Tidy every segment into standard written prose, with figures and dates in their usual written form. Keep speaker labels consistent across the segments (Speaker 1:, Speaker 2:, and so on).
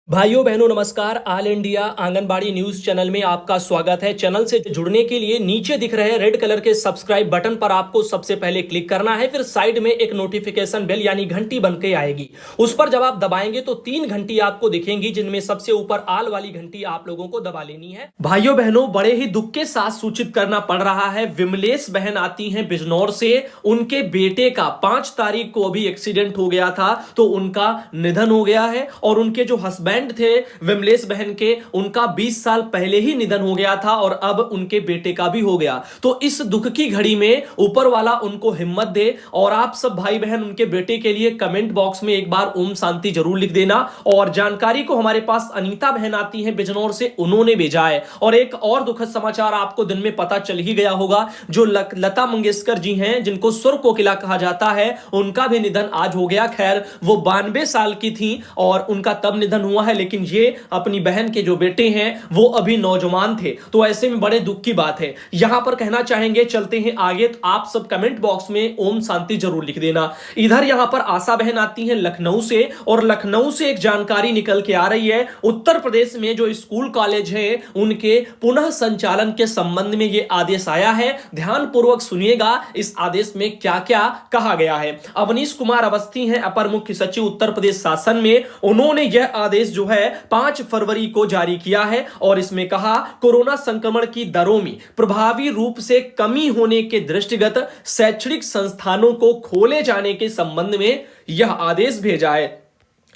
Speaker 1: भाइयों बहनों नमस्कार। All India anganwadi news channel में आपका स्वागत है। चैनल से जुड़ने के लिए नीचे दिख रहे रेड कलर के सब्सक्राइब बटन पर आपको सबसे पहले क्लिक करना है। फिर साइड में एक नोटिफिकेशन बेल यानी घंटी बन के आएगी, उस पर जब आप दबाएंगे तो 3 घंटी आपको दिखेंगी, जिनमें सबसे ऊपर आल वाली घंटी आप लोगों को दबा लेनी है। भाइयों बहनों, बड़े ही दुख के साथ सूचित करना पड़ रहा है। विमलेश बहन आती हैं बिजनौर से। उनके बेटे का 5 तारीख को अभी एक्सीडेंट हो गया था, तो उनका निधन हो गया है। और उनके जो हस्बैंड थे विमलेश बहन के, उनका 20 साल पहले ही निधन हो गया था और अब उनके बेटे का भी हो गया। तो इस दुख की घड़ी में ऊपर वाला उनको हिम्मत दे। और आप सब भाई बहन उनके बेटे के लिए कमेंट बॉक्स में एक बार ओम शांति जरूर लिख देना। और जानकारी को हमारे पास अनीता बहन आती हैं बिजनौर से, उन्होंने भेजा है। और एक और दुखद समाचार आपको दिन में पता चल ही गया होगा, जो लता मंगेशकर जी हैं, जिनको सुर कोकिला कहा जाता है, उनका भी निधन आज हो गया। खैर वो 92 साल की थी और उनका तब निधन हुआ है, लेकिन ये अपनी बहन के जो बेटे हैं वो अभी नौजवान थे। तो ऐसे में बड़े दुख की बात है। यहां पर कहना चाहेंगे, चलते हैं आगे, तो आप सब कमेंट बॉक्स में ओम शांति जरूर लिख देना। इधर यहां पर आशा बहन आती हैं लखनऊ से, और लखनऊ से एक जानकारी निकल के आ रही है। उत्तर प्रदेश में जो स्कूल कॉलेज है उनके पुनः संचालन के संबंध में यह आदेश आया है। ध्यानपूर्वक सुनिएगा इस आदेश में क्या क्या कहा गया है। अवनीश कुमार अवस्थी हैं अपर मुख्य सचिव उत्तर प्रदेश शासन में। उन्होंने यह आदेश जो है 5 फरवरी को जारी किया है और इसमें कहा, कोरोना संक्रमण की दरों में प्रभावी रूप से कमी होने के दृष्टिगत शैक्षणिक संस्थानों को खोले जाने के संबंध में यह आदेश भेजा है।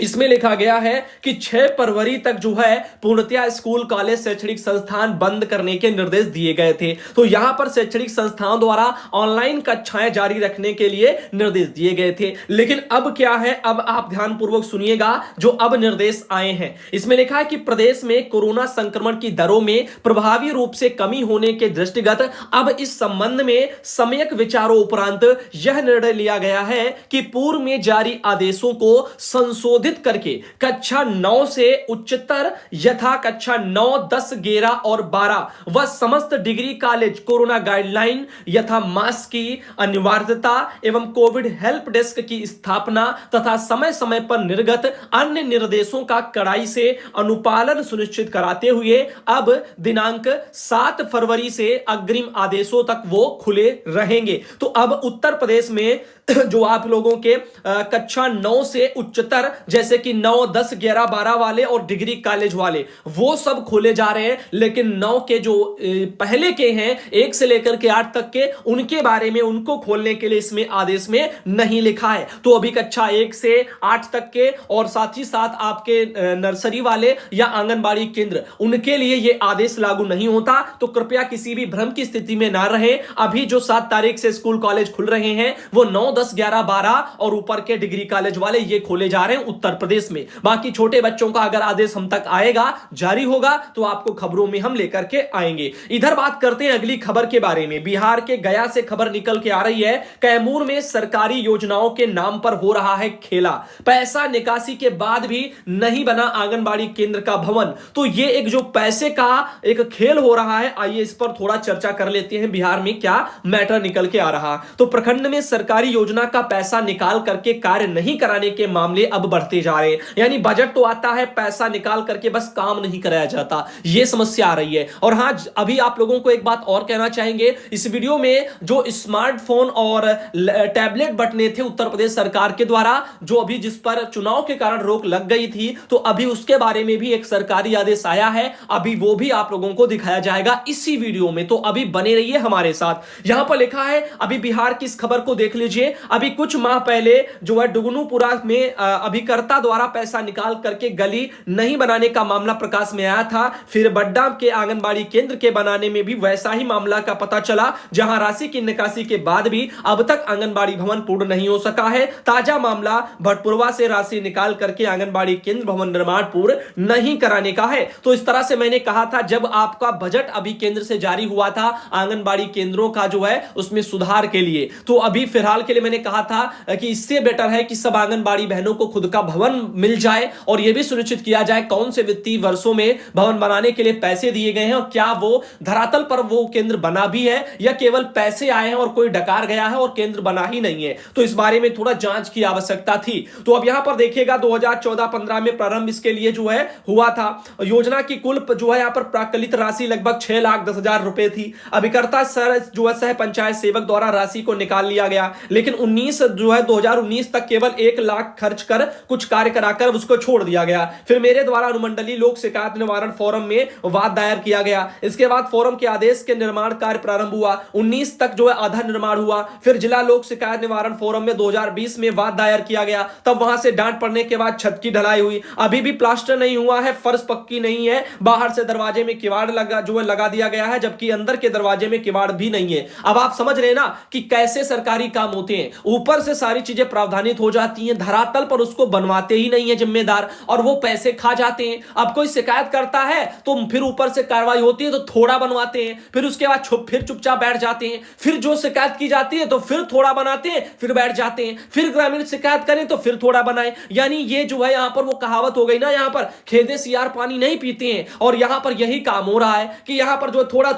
Speaker 1: इसमें लिखा गया है कि 6 फरवरी तक जो है पूर्णतया स्कूल कॉलेज शैक्षणिक संस्थान बंद करने के निर्देश दिए गए थे। तो यहां पर शैक्षणिक संस्थानों द्वारा ऑनलाइन कक्षाएं जारी रखने के लिए निर्देश दिए गए थे। लेकिन अब क्या है, अब आप ध्यानपूर्वक सुनिएगा जो अब निर्देश आए हैं। इसमें लिखा है कि प्रदेश में कोरोना संक्रमण की दरों में प्रभावी रूप से कमी होने के दृष्टिगत अब इस संबंध में सम्यक विचारों उपरांत यह निर्णय लिया गया है कि पूर्व में जारी आदेशों को संशोधित करके कक्षा 9 से उच्चतर यथा कक्षा 9, 10, 11 और 12 व समस्त डिग्री कॉलेज कोरोना गाइडलाइन यथा मास्क की अनिवार्यता एवं कोविड हेल्प डेस्क की स्थापना तथा समय समय पर निर्गत अन्य निर्देशों का कड़ाई से अनुपालन सुनिश्चित कराते हुए अब दिनांक 7 फरवरी से अग्रिम आदेशों तक वो खुले रहेंगे। तो अब उत्तर प्रदेश में जो आप लोगों के कक्षा 9 से उच्चतर, जैसे कि 9, 10, 11, 12 वाले और डिग्री कॉलेज वाले, वो सब खोले जा रहे हैं। लेकिन 9 के जो पहले के हैं 1 से लेकर के 8 तक के, उनके बारे में उनको खोलने के लिए इसमें आदेश में नहीं लिखा है। तो अभी कक्षा 1 से 8 तक के और साथ ही साथ आपके नर्सरी वाले या आंगनबाड़ी केंद्र, उनके लिए यह आदेश लागू नहीं होता। तो कृपया किसी भी भ्रम की स्थिति में ना रहें। अभी जो 7 तारीख से स्कूल कॉलेज खुल रहे हैं वो 9, 10, 11, 12 और ऊपर के डिग्री कॉलेज वाले ये खोले जा रहे हैं उत्तर प्रदेश में। बाकी छोटे बच्चों का अगर आदेश हम तक आएगा, जारी होगा, तो आपको खबरों में हम लेकर के आएंगे। इधर बात करते हैं अगली खबर के बारे में। बिहार के गया से खबर निकल के आ रही है, कैमूर में सरकारी योजनाओं के नाम पर हो रहा है खेला। पैसा निकासी के बाद भी नहीं बना आंगनबाड़ी केंद्र का भवन। तो ये एक जो पैसे का एक खेल हो रहा है, आइए इस पर थोड़ा चर्चा कर लेते हैं। बिहार में क्या मैटर निकल के आ रहा। तो प्रखंड में सरकारी योजना का पैसा निकाल करके कार्य नहीं कराने के मामले अब बढ़ते जा रहे हैं। यानी बजट तो आता है, पैसा निकाल करके बस काम नहीं कराया जाता, यह समस्या आ रही है। और हां, अभी आप लोगों को एक बात और कहना चाहेंगे, इस वीडियो में जो स्मार्टफोन और टैबलेट बंटने थे उत्तर प्रदेश सरकार के द्वारा, जो अभी जिस पर चुनाव के कारण रोक लग गई थी, तो अभी उसके बारे में भी एक सरकारी आदेश आया है। अभी वो भी आप लोगों को दिखाया जाएगा इसी वीडियो में, तो अभी बने रहिए हमारे साथ। यहां पर लिखा है, अभी बिहार की इस खबर को देख लीजिए। अभी कुछ माह पहले जो है डुगनूपुरा में अभिकर्ता द्वारा पैसा निकाल करके गली नहीं बनाने का मामला प्रकाश में आया था। फिर बड्डा के आंगनबाड़ी केंद्र के बनाने में भी वैसा ही मामला का पता चला, जहां राशि की निकासी के बाद भी अब तक आंगनबाड़ी भवन पूर्ण नहीं हो सका है। ताजा मामला भटपुरवा से राशि निकाल करके आंगनबाड़ी केंद्र भवन निर्माण पूर्ण नहीं कराने का है। तो इस तरह से मैंने कहा था, जब आपका बजट अभी केंद्र से जारी हुआ था आंगनबाड़ी केंद्रों का जो है उसमें सुधार के लिए, तो अभी फिलहाल के लिए मैंने कहा था कि इससे बेटर है कि सब आंगनबाड़ी बहनों को खुद का भवन मिल जाए और यह भी सुनिश्चित किया जाए कौन से वित्तीय वर्षों में भवन बनाने के लिए पैसे दिए गए हैं और क्या वो धरातल पर वो केंद्र बना भी है या केवल पैसे आए हैं और कोई डकार गया है और केंद्र बना ही नहीं है। तो इस बारे में थोड़ा जांच की आवश्यकता थी। तो अब यहां पर देखिएगा 2014-15 में प्रारंभ इसके लिए जो है हुआ था। योजना की कुल जो है यहां पर प्राकलित राशि लगभग 6,10,000 रुपए थी। अभिकर्ता जो है सह पंचायत सेवक द्वारा राशि को निकाल लिया गया, लेकिन 2019 तक केवल 1 लाख खर्च कर कुछ कार्य कराकर उसको छोड़ दिया गया। फिर मेरे द्वारा अनुमंडलीय लोक शिकायत निवारण फोरम में वाद दायर किया गया। इसके बाद फोरम के आदेश के निर्माण कार्य प्रारंभ हुआ। 19 तक जो है आधा निर्माण हुआ। फिर जिला लोक शिकायत निवारण फोरम में 2020 में वाद दायर किया गया। तब वहां से डांट पड़ने के बाद छत की ढलाई हुई। अभी भी प्लास्टर नहीं हुआ है, फर्श पक्की नहीं है, बाहर से दरवाजे में किवाड़ लगा दिया गया है, जबकि अंदर के दरवाजे में किवाड़ भी नहीं है। अब आप समझ रहे हैं ना कि कैसे सरकारी काम होते हैं। ऊपर से सारी चीजें प्रावधानित हो जाती हैं, धरातल पर उसको बनवाते ही नहीं है जिम्मेदार और वो पैसे खा जाते हैं। अब कोई शिकायत करता है तो फिर ऊपर से कार्रवाई होती है तो थोड़ा बनवाते हैं, फिर उसके बाद फिर चुपचाप बैठ जाते हैं। फिर जो शिकायत की जाती है तो फिर थोड़ा बनाते हैं, फिर बैठ जाते हैं। फिर ग्रामीण शिकायत करें तो फिर थोड़ा बनाए। यानी ये जो है यहां पर वो कहावत हो गई ना, यहां पर खेदे सियार पानी नहीं पीते हैं। और यहां पर यही काम हो रहा है कि यहां पर जो थोड़ा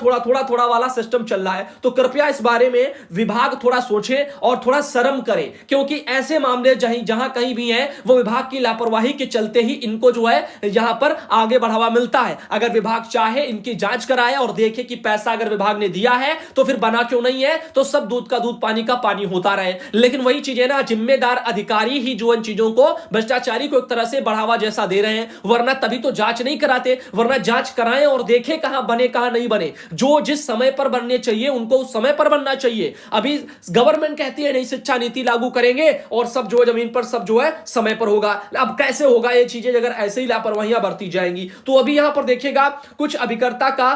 Speaker 1: थोड़ा वाला सिस्टम चल रहा है। तो कृपया इस बारे में विभाग थोड़ा सोचे और थोड़ा शर्म करे, क्योंकि ऐसे मामले जहां कहीं भी हैं वो विभाग की लापरवाही के चलते ही इनको जो है यहां पर आगे बढ़ावा मिलता है। अगर विभाग चाहे इनकी जांच कराए और देखे कि पैसा अगर विभाग ने दिया है तो फिर बना क्यों नहीं है, तो सब दूध का दूध पानी का पानी होता रहे। लेकिन वही चीजें ना, जिम्मेदार अधिकारी ही जो इन चीजों को, भ्रष्टाचारी को एक तरह से बढ़ावा जैसा दे रहे हैं। वरना तभी तो जांच नहीं कराते, वरना जांच कराएं और देखें कहां बने कहां नहीं बने। जो जिस समय पर बनने चाहिए उनको उस समय पर बनना चाहिए। अभी गवर्नमेंट कहती है नई शिक्षा नीति लागू करेंगे और सब जो जमीन पर सब जो है समय पर होगा। अब कैसे होगा ये चीजें अगर ऐसे ही लापरवाहियां बरती जाएंगी। तो अभी यहां पर देखिएगा कुछ अभिकर्ता का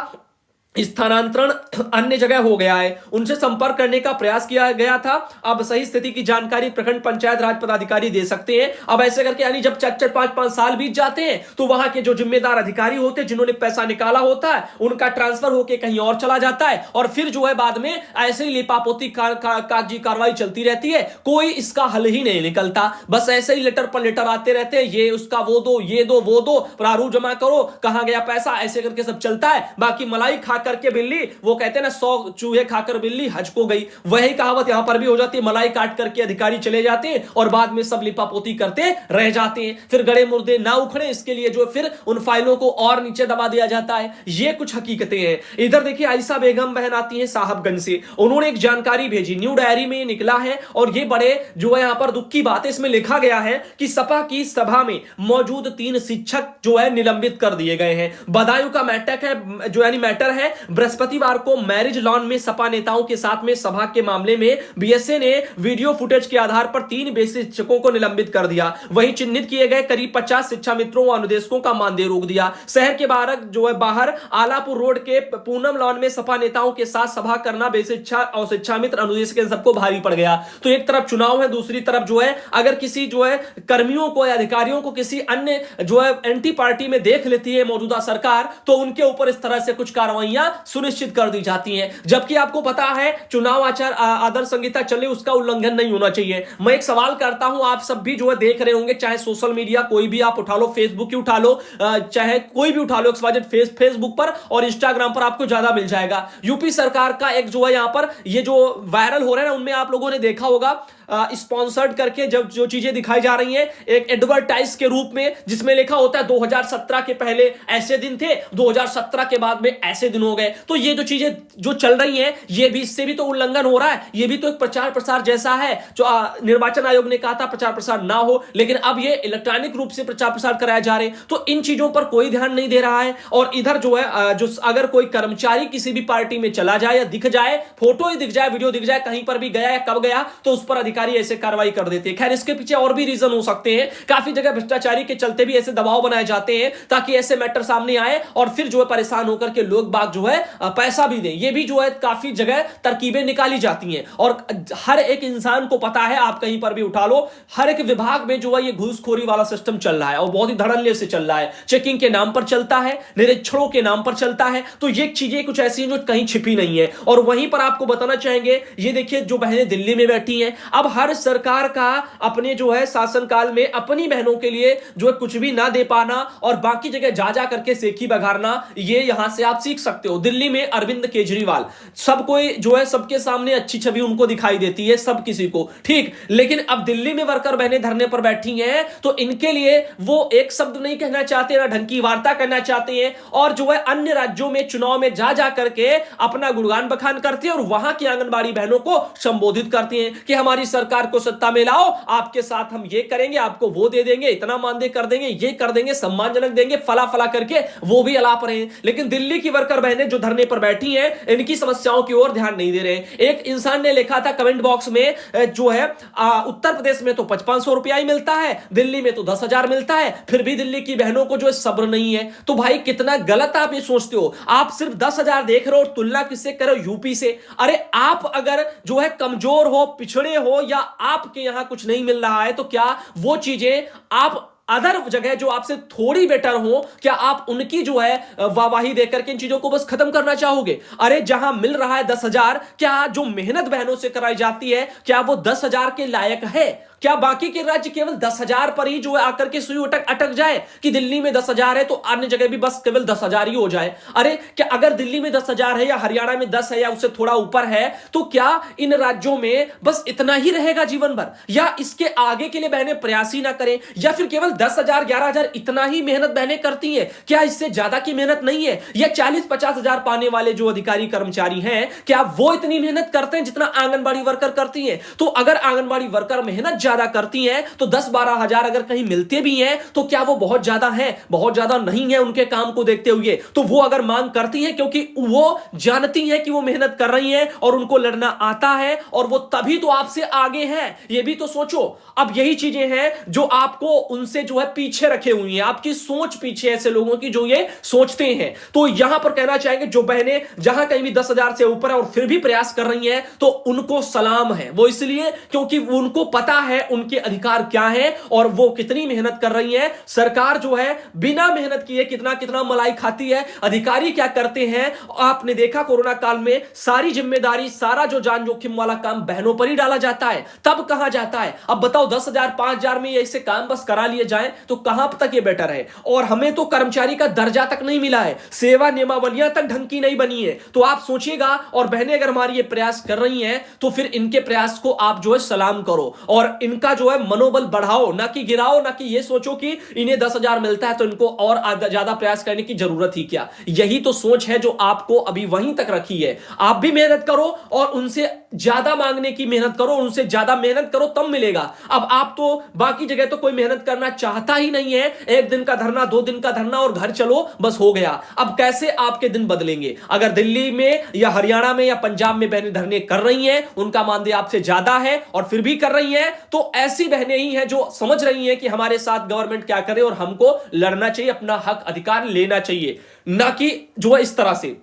Speaker 1: स्थानांतरण अन्य जगह हो गया है, उनसे संपर्क करने का प्रयास किया गया था। अब सही स्थिति की जानकारी प्रखंड पंचायत राज पदाधिकारी दे सकते हैं। अब ऐसे करके यानी जब 4-5 साल बीत जाते हैं तो वहां के जो जिम्मेदार अधिकारी होते हैं, जिन्होंने पैसा निकाला होता है, उनका ट्रांसफर होकर कहीं और चला जाता है और फिर जो है बाद में ऐसे ही लिपापोती कागजी कार्रवाई चलती रहती है। कोई इसका हल ही नहीं निकलता, बस ऐसे ही लेटर पर लेटर आते रहते हैं, ये उसका वो दो, ये दो वो दो, प्रारूप जमा करो, कहां गया पैसा, ऐसे करके सब चलता है। बाकी मलाई खा करके बिल्ली, वो कहते हैं ना 100 चूहे खाकर बिल्ली हज को गई, वही कहावत यहां पर भी हो जाती है। मलाई काट करके अधिकारी चले जाते हैं और बाद में सब लिपापोती करते रह जाते हैं। फिर गड़े मुर्दे ना उखड़े इसके लिए जो फिर उन फाइलों को और नीचे दबा दिया जाता है। ये कुछ हकीकतें हैं। इधर देखिए आयशा बेगम बहन आती है साहबगंज से, उन्होंने एक जानकारी भेजी, न्यू डायरी में निकला है और ये बड़े जो है यहां पर दुख की बात है। इसमें लिखा गया है कि सपा की सभा में मौजूद 3 शिक्षक जो है निलंबित कर दिए गए हैं। बदायूं का मैटर है। बृहस्पतिवार को मैरिज लॉन में सपा नेताओं के साथ में सभा के मामले में बीएसए ने वीडियो फुटेज के आधार पर 3 बेसिक शिक्षकों को निलंबित कर दिया। वहीं चिन्हित किए गए करीब 50 शिक्षा मित्रों व अनुदेशकों का मानदेय रोक दिया। शहर के बाहर आलापुर रोड के पूनम लॉन में सपा नेताओं के साथ सभा करना बेशिक्षा और शिक्षा मित्र अनुदेशक इन सबको भारी पड़ गया। तो एक तरफ चुनाव है, दूसरी तरफ जो है अगर किसी जो है कर्मियों को या अधिकारियों को किसी अन्य जो है एंटी पार्टी में देख लेती है मौजूदा सरकार, तो उनके ऊपर इस तरह से कुछ कार्रवाइयां सुनिश्चित कर दी जाती हैं। जबकि आपको पता है चुनाव आचार आदर्श संहिता चले, उसका उल्लंघन नहीं होना चाहिए। मैं एक सवाल करता हूं, आप सब भी जो है देख रहे होंगे, चाहे सोशल मीडिया कोई भी आप उठा लो, फेसबुक ही उठा लो, चाहे कोई भी उठा लो, फेसबुक पर और इंस्टाग्राम पर आपको ज्यादा मिल जाएगा। यूपी सरकार का एक जो है यहां पर ये जो वायरल हो रहा है ना, उनमें आप लोगों ने देखा होगा स्पॉन्सर्ड करके जब जो चीजें दिखाई जा रही हैं एक एडवर्टाइज के रूप में, जिसमें लिखा होता है 2017 के पहले ऐसे दिन थे, 2017 के बाद में ऐसे दिन हो गए। तो ये जो चीजें जो चल रही हैं, ये भी इससे भी तो उल्लंघन हो रहा है। ये भी तो एक प्रचार प्रसार जैसा है। जो निर्वाचन आयोग ने कहा था प्रचार प्रसार ना हो, लेकिन अब ये इलेक्ट्रॉनिक रूप से प्रचार प्रसार कराया जा रहे हैं। तो इन चीजों पर कोई ध्यान नहीं दे रहा है। और इधर जो है जो अगर कोई कर्मचारी किसी भी पार्टी में चला जाए या दिख जाए, फोटो ही दिख जाए, वीडियो दिख जाए, कहीं पर भी गया या कब गया, तो उस पर अधिकारी ऐसे कार्रवाई कर देते हैं। खैर इसके पीछे और भी रीजन हो सकते हैं। काफी जगह भ्रष्टाचारी के चलते भी ऐसे दबाव बनाए जाते हैं ताकि ऐसे मैटर सामने आए और फिर जो है परेशान होकर के लोग बाग जो है पैसा भी दें। ये भी जो है काफी जगह तरकीबें निकाली जाती हैं और हर एक इंसान को पता है, आप कहीं पर भी उठा लो, हर एक विभाग में जो है ये घूसखोरी वाला सिस्टम चल रहा है और बहुत ही धड़ल्ले से चल रहा है। चेकिंग के नाम पर चलता है, निरीक्षणों के नाम पर चलता है। तो ये चीजें कुछ ऐसी हैं जो कहीं छिपी नहीं है। और वहीं पर आपको बताना चाहेंगे, ये देखिए जो बहनें दिल्ली में बैठी हैं, अब हर सरकार का अपने जो है शासनकाल में अपनी बहनों के लिए जो है कुछ भी ना दे पाना और बाकी जगह जा जा करके सेखी बघारना, ये यहां से आप सीख सकते हो। दिल्ली में अरविंद केजरीवाल, सब कोई जो है सबके सामने अच्छी छवि उनको दिखाई देती है, सब किसी को, ठीक। लेकिन अब दिल्ली में वर्कर बहनें धरने पर बैठी हैं तो इनके लिए वो एक शब्द नहीं कहना चाहते, ना ढंग की वार्ता करना चाहते हैं, और जो है अन्य राज्यों में चुनाव में जा जा करके अपना गुणगान बखान करते हैं और वहां की आंगनबाड़ी बहनों को संबोधित करते हैं कि हमारी सरकार को सत्ता में लाओ, आपके साथ हम ये करेंगे, आपको वो दे देंगे, इतना मानदेय कर देंगे, ये कर देंगे, सम्मानजनक देंगे, फला फला करके वो भी अलाप रहे हैं। लेकिन दिल्ली की वर्कर बहनें जो धरने पर बैठी हैं इनकी समस्याओं की ओर ध्यान नहीं दे रहे हैं। एक इंसान ने लिखा था कमेंट बॉक्स में, जो है उत्तर प्रदेश में तो 5500 रुपया ही मिलता है, दिल्ली में तो 10,000 मिलता है, फिर भी दिल्ली की बहनों को जो है सब्र नहीं है। तो भाई कितना गलत आप ये सोचते हो। आप सिर्फ 10,000 देख रहे हो और तुलना किससे करो, यूपी से। अरे आप अगर जो है कमजोर हो, पिछड़े हो, या आपके यहां कुछ नहीं मिल रहा है, तो क्या वो चीजें आप अदर जगह जो आपसे थोड़ी बेटर हो, क्या आप उनकी जो है वाहवाही देकर के इन चीजों को बस खत्म करना चाहोगे? अरे जहां मिल रहा है 10,000, क्या जो मेहनत बहनों से कराई जाती है क्या वो 10,000 के लायक है? क्या बाकी के राज्य केवल 10,000 पर ही जो है आकर के सुई अटक जाए कि दिल्ली में 10,000 है तो अन्य जगह भी बस केवल 10,000 ही हो जाए? अरे क्या अगर दिल्ली में 10,000 है या हरियाणा में 10 है या उससे थोड़ा ऊपर है, तो क्या इन राज्यों में बस इतना ही रहेगा जीवन भर, या इसके आगे के लिए बहनें प्रयास ही ना करें? या फिर केवल 10,000 11,000 इतना ही मेहनत बहनें करती हैं? क्या इससे ज्यादा की मेहनत नहीं है? या 40-50 हजार पाने वाले जो अधिकारी कर्मचारी हैं, क्या वो इतनी मेहनत करते हैं जितना आंगनबाड़ी वर्कर करती हैं? तो अगर आंगनबाड़ी वर्कर मेहनत ज्यादा करती हैं तो 10-12 हजार अगर कहीं मिलते भी हैं तो क्या वो बहुत ज्यादा है? बहुत ज्यादा नहीं है उनके काम को देखते हुए। तो वो अगर मांग करती हैं क्योंकि वो जानती हैं कि वो मेहनत कर रही हैं और उनको लड़ना आता है और वो तभी तो आपसे आगे हैं। ये भी तो सोचो। अब यही चीजें हैं जो आपको उनसे जो है पीछे रखे हुई हैं, आपकी सोच पीछे ऐसे लोगों की जो ये सोचते हैं। तो यहां पर कहना चाहेंगे जो बहनें जहां कहीं भी 10,000 से ऊपर है और फिर भी प्रयास कर रही हैं तो उनको सलाम है। वो इसलिए क्योंकि उनको पता है उनके अधिकार क्या है और वो कितनी मेहनत कर रही है। सरकार जो है बिना मेहनत किए कितना कितना मलाई खाती है। अधिकारी क्या करते हैं आपने देखा, कोरोना काल में सारी जिम्मेदारी, सारा जो जान जोखिम वाला काम बहनों पर ही डाला जाता है। तब कहां जाता है? अब बताओ 10,000 5,000 में ऐसे काम बस करा लिए जाए तो कहां तक ये बेटर है? और हमें तो कर्मचारी का दर्जा तक नहीं मिला है, सेवा नियमावलियां तक ढंग की नहीं बनी है। तो आप सोचिएगा, और बहनें अगर हमारी ये प्रयास कर रही हैं तो फिर इनके प्रयास को आप जो है सलाम करो और इनका जो है मनोबल बढ़ाओ, ना कि गिराओ। ना कि ये सोचो कि इन्हें 10,000 मिलता है तो इनको और ज्यादा प्रयास करने की जरूरत ही क्या। यही तो सोच है जो आपको अभी वहीं तक रखी है। आप भी मेहनत करो और उनसे ज्यादा मांगने की मेहनत करो, उनसे ज्यादा मेहनत करो तब मिलेगा। अब आप तो बाकी जगह तो कोई मेहनत करना चाहता ही नहीं है। 1 दिन का धरना, 2 दिन का धरना और घर चलो, बस हो गया। अब कैसे आपके दिन बदलेंगे? अगर दिल्ली में या हरियाणा में या पंजाब में बहनें धरने कर रही हैं, उनका मानदेय आपसे ज्यादा है और फिर भी कर रही हैं, तो ऐसी बहनें ही हैं जो समझ रही हैं कि हमारे साथ गवर्नमेंट क्या करे और हमको लड़ना चाहिए, अपना हक अधिकार लेना चाहिए, ना कि जो है इस तरह से।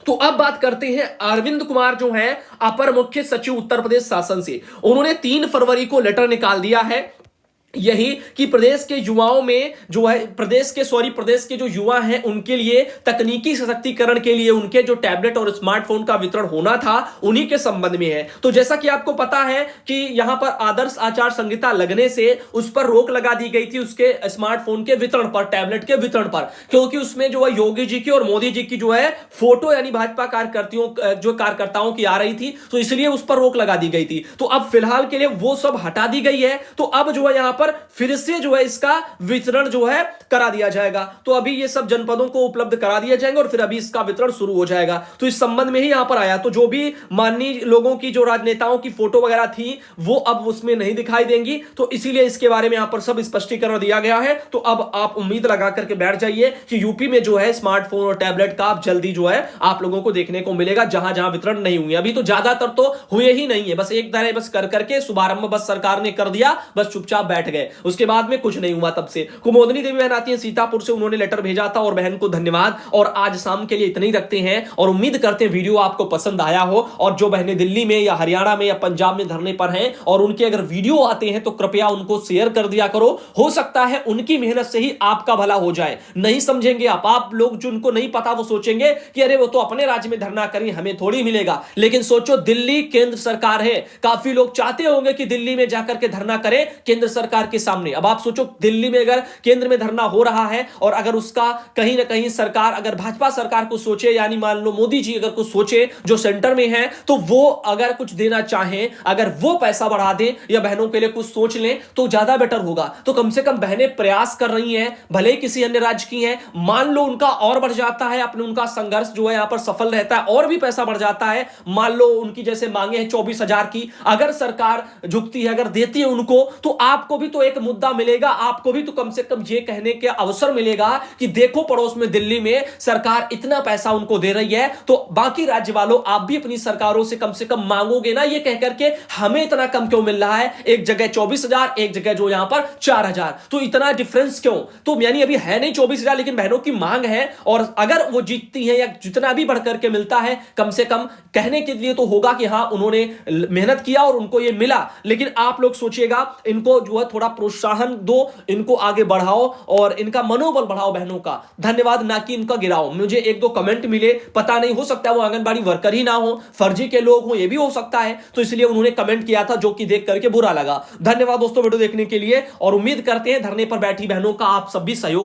Speaker 1: तो अब बात करते हैं अरविंद कुमार जो है अपर मुख्य सचिव उत्तर प्रदेश शासन से। उन्होंने 3 फरवरी को लेटर निकाल दिया है यही कि प्रदेश के युवाओं में जो है प्रदेश के जो युवा हैं उनके लिए तकनीकी सशक्तिकरण के लिए उनके जो टैबलेट और स्मार्टफोन का वितरण होना था उन्हीं के संबंध में है। तो जैसा कि आपको पता है कि यहां पर आदर्श आचार संहिता लगने से उस पर रोक लगा दी गई थी, उसके स्मार्टफोन के वितरण पर, टैबलेट के वितरण पर, क्योंकि उसमें जो है योगी जी की और मोदी जी की जो है फोटो यानी भाजपा कार्यकर्ताओं की आ रही थी, तो इसलिए उस पर रोक लगा दी गई थी। तो अब फिलहाल के लिए वो सब हटा दी गई है। तो अब जो है यहां पर फिर से जो है इसका वितरण जो है करा दिया जाएगा। तो अभी ये सब जनपदों को उपलब्ध करा दिए जाएंगे और फिर अभी इसका वितरण शुरू हो जाएगा। तो इस संबंध में ही यहां पर आया। तो जो भी माननीय लोगों की जो राजनेताओं की फोटो वगैरह थी वो अब उसमें नहीं दिखाई देंगी, तो इसीलिए इसके बारे में यहां पर सब स्पष्टीकरण दिया गया है। तो अब आप उम्मीद लगा करके बैठ जाइए कि यूपी में जो है स्मार्टफोन और टैबलेट का आप जल्दी जो है आप लोगों को देखने को मिलेगा, जहां जहां वितरण नहीं हुए। अभी तो ज्यादातर तो हुए ही नहीं है, बस एक तरह बस कर करके शुभारंभ बस सरकार ने कर दिया, बस चुपचाप बैठे बैठ गए। उसके बाद में कुछ नहीं हुआ। तब से कुमोदनी देवी बहन आती है सीतापुर से, उन्होंने लेटर भेजा था और बहन को धन्यवाद। और आज शाम के लिए इतना ही रखते हैं और उम्मीद करते हैं वीडियो आपको पसंद आया हो। और जो बहनें दिल्ली में या हरियाणा में या पंजाब में धरने पर हैं और उनके अगर वीडियो आते हैं तो कृपया उनको शेयर कर दिया करो। हो सकता है उनकी मेहनत से ही आपका भला हो जाए। नहीं समझेंगे आप लोग, जिनको नहीं पता वो सोचेंगे कि अरे वो तो अपने राज्य में धरना करें, हमें थोड़ी मिलेगा। लेकिन सोचो, दिल्ली केंद्र सरकार है। काफी लोग चाहते होंगे कि दिल्ली में जाकर के धरना करें केंद्र सरकार के सामने। अब आप सोचो, दिल्ली में अगर केंद्र में धरना हो रहा है और अगर उसका कहीं ना कहीं सरकार, अगर भाजपा सरकार को सोचे, यानी मान लो मोदी जी अगर कुछ सोचे जो सेंटर में है, तो वो अगर कुछ देना चाहें, अगर वो पैसा बढ़ा दें या बहनों के लिए कुछ सोच लें तो ज्यादा बेटर होगा। तो कम से कम बहनें प्रयास कर रही हैं, भले ही किसी अन्य राज्य की हैं। मान लो उनका और बढ़ जाता है, अपने उनका संघर्ष जो है यहां पर सफल रहता है और भी पैसा बढ़ जाता है। मान लो उनकी जैसे मांगे हैं 24,000 की, अगर सरकार झुकती है, अगर देती है उनको, तो आपको भी तो एक मुद्दा मिलेगा, आपको भी तो कम से कम ये कहने के अवसर मिलेगा कि देखो पड़ोस में दिल्ली में सरकार इतना पैसा उनको दे रही है, तो बाकी राज्य वालों आप भी अपनी सरकारों से कम मांगोगे ना ये कहकर के हमें इतना कम क्यों मिल रहा है, एक जगह 24,000, एक जगह जो यहां पर 4,000, तो इतना डिफरेंस क्यों? तो यानी अभी है नहीं 24,000, लेकिन बहनों की मांग है और अगर वो जीतती हैं या जितना भी बढ़कर के मिलता है, कम से कम कहने के लिए तो होगा कि हां उन्होंने मेहनत किया और उनको ये मिला। लेकिन आप लोग सोचिएगा, इनको जो है थोड़ा प्रोत्साहन दो, इनको आगे बढ़ाओ और इनका मनोबल बढ़ाओ बहनों का। धन्यवाद, ना कि इनका गिराओ। मुझे एक दो कमेंट मिले, पता नहीं, हो सकता है वो आंगनबाड़ी वर्कर ही ना हो, फर्जी के लोग हो, ये भी हो सकता है, तो इसलिए उन्होंने कमेंट किया था जो कि देख करके बुरा लगा। धन्यवाद दोस्तों वीडियो देखने के लिए और उम्मीद करते हैं धरने पर बैठी बहनों का आप सब भी सहयोग